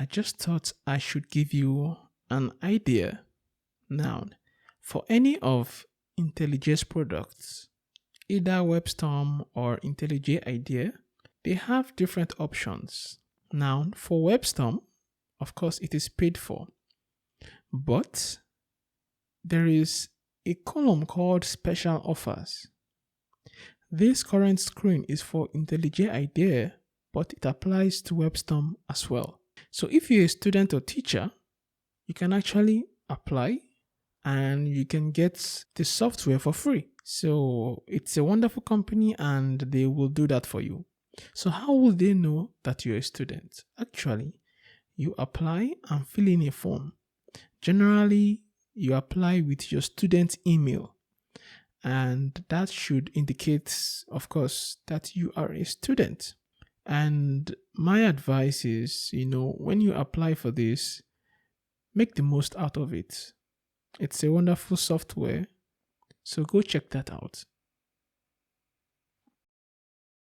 I just thought I should give you an idea. Now, for any of IntelliJ's products, either WebStorm or IntelliJ IDEA, they have different options. Now, for WebStorm, of course, it is paid for, but there is a column called Special Offers. This current screen is for IntelliJ IDEA, but it applies to WebStorm as well. So if you're a student or teacher, you can actually apply and you can get the software for free. So it's a wonderful company and they will do that for you. So how will they know that you're a student? Actually, you apply and fill in a form. Generally, you apply with your student email, and that should indicate, of course, that you are a student. And my advice is, when you apply for this, make the most out of it. It's a wonderful software, so go check that out.